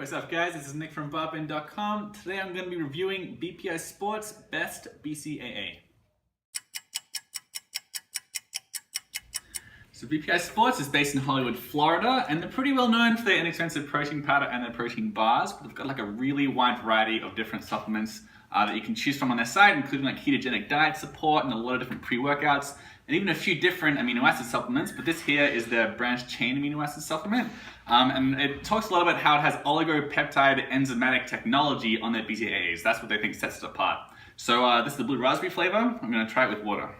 What's up guys, this is Nick from Barbin.com. Today I'm going to be reviewing BPI Sports Best BCAA. So BPI Sports is based in Hollywood, Florida, and they're pretty well known for their inexpensive protein powder and their protein bars. But they've got like a really wide variety of different supplements that you can choose from on their site, including like ketogenic diet support and a lot of different pre-workouts, and even a few different amino acid supplements. But this here is their branched chain amino acid supplement. And it talks a lot about how it has oligopeptide enzymatic technology on their BCAAs. That's what they think sets it apart. So this is the blue raspberry flavor. I'm going to try it with water.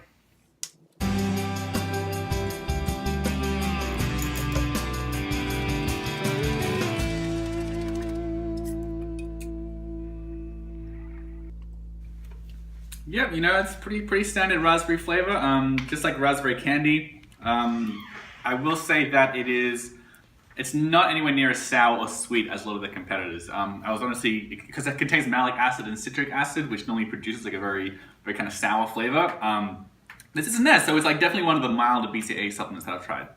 Yep, it's pretty standard raspberry flavor, just like raspberry candy. I will say that it's not anywhere near as sour or sweet as a lot of the competitors. I was honestly, because it contains malic acid and citric acid, which normally produces like a very kind of sour flavor. This isn't there, so it's like definitely one of the milder BCAA supplements that I've tried.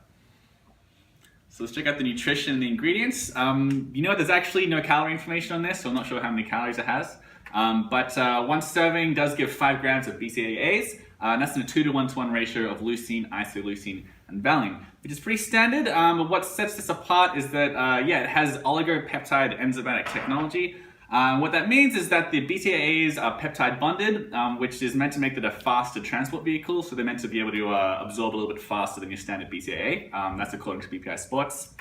So let's check out the nutrition and the ingredients. There's actually no calorie information on this, so I'm not sure how many calories it has. But one serving does give 5 grams of BCAAs, and that's in a 2:1 ratio of leucine, isoleucine, and valine, which is pretty standard. What sets this apart is that, it has oligopeptide enzymatic technology. What that means is that the BCAAs are peptide-bonded, which is meant to make it a faster transport vehicle, so they're meant to be able to absorb a little bit faster than your standard BCAA. That's according to BPI Sports.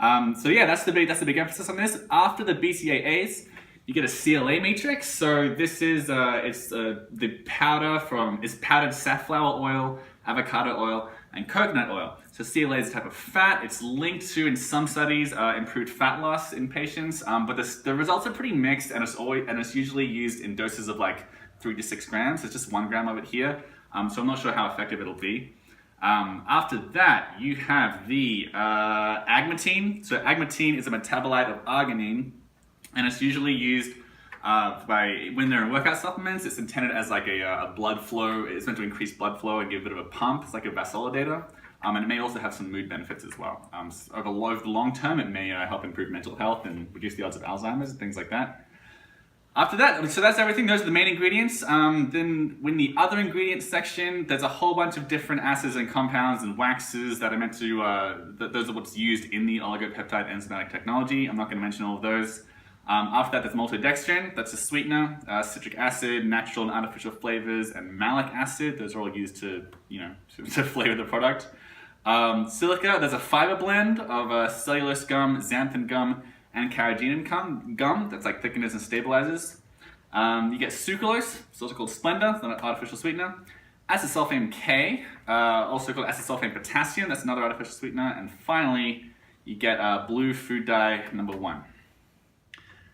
That's the big emphasis on this. After the BCAAs, you get a CLA matrix. So this is the powder it's powdered safflower oil, avocado oil, and coconut oil. So CLA is a type of fat. It's linked to, in some studies, improved fat loss in patients, but the results are pretty mixed, and it's usually used in doses of like 3 to 6 grams. It's just 1 gram of it here, so I'm not sure how effective it'll be. After that, you have the agmatine. So agmatine is a metabolite of arginine, and it's usually used when they're in workout supplements. It's intended as like a blood flow. It's meant to increase blood flow and give a bit of a pump. It's like a vasodilator. And it may also have some mood benefits as well. Over the long term, it may help improve mental health and reduce the odds of Alzheimer's and things like that. After that, so that's everything. Those are the main ingredients. Then in the other ingredients section, there's a whole bunch of different acids and compounds and waxes that are meant to, those are what's used in the oligopeptide enzymatic technology. I'm not going to mention all of those. After that, there's maltodextrin, that's a sweetener, citric acid, natural and artificial flavors, and malic acid. Those are all used to flavor the product. Silica, there's a fiber blend of cellulose gum, xanthan gum, and carrageenan gum. That's like thickeners and stabilizers. You get sucralose, it's also called Splenda, it's not an artificial sweetener. Acesulfame K, also called acesulfame potassium, that's another artificial sweetener. And finally, you get blue food dye number 1.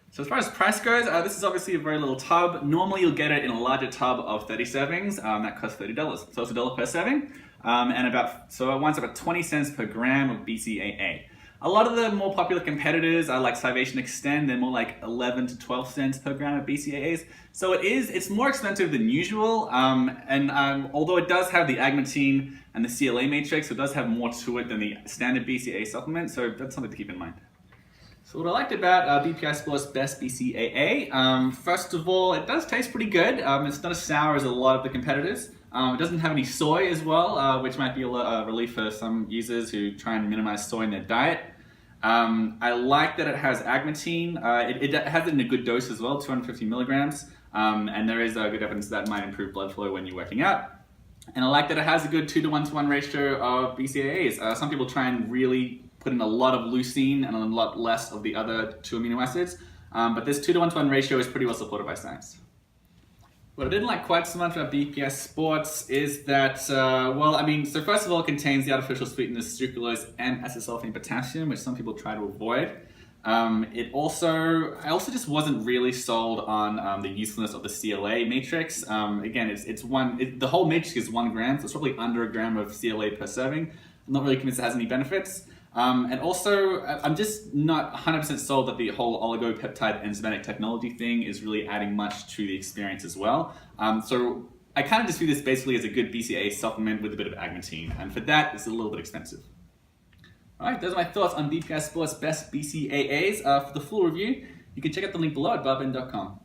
So as far as price goes, this is obviously a very little tub. Normally you'll get it in a larger tub of 30 servings. That costs $30. So it's $1 per serving. It winds up at 20 cents per gram of BCAA. A lot of the more popular competitors are like Scivation Extend. They're more like 11 to 12 cents per gram of BCAAs. So it's more expensive than usual. Although it does have the agmatine and the CLA matrix, it does have more to it than the standard BCAA supplement. So that's something to keep in mind. So what I liked about BPI Sports Best BCAA, first of all, it does taste pretty good. It's not as sour as a lot of the competitors. It doesn't have any soy as well, which might be a relief for some users who try and minimize soy in their diet. I like that it has agmatine. It has it in a good dose as well, 250 milligrams. And there is good evidence that might improve blood flow when you're working out. And I like that it has a good 2:1 ratio of BCAAs. Some people try and really put in a lot of leucine and a lot less of the other 2 amino acids. But this 2:1 ratio is pretty well supported by science. What I didn't like quite so much about BPI Sports is that, so first of all, it contains the artificial sweeteners sucralose and acesulfame potassium, which some people try to avoid. I also just wasn't really sold on the usefulness of the CLA matrix. Again, the whole matrix is 1 gram, so it's probably under a gram of CLA per serving. I'm not really convinced it has any benefits. And also, I'm just not 100% sold that the whole oligopeptide enzymatic technology thing is really adding much to the experience as well. So I kind of just view this basically as a good BCAA supplement with a bit of agmatine, and for that, it's a little bit expensive. Alright, those are my thoughts on BPI Sports Best BCAAs. For the full review, you can check out the link below at barbend.com.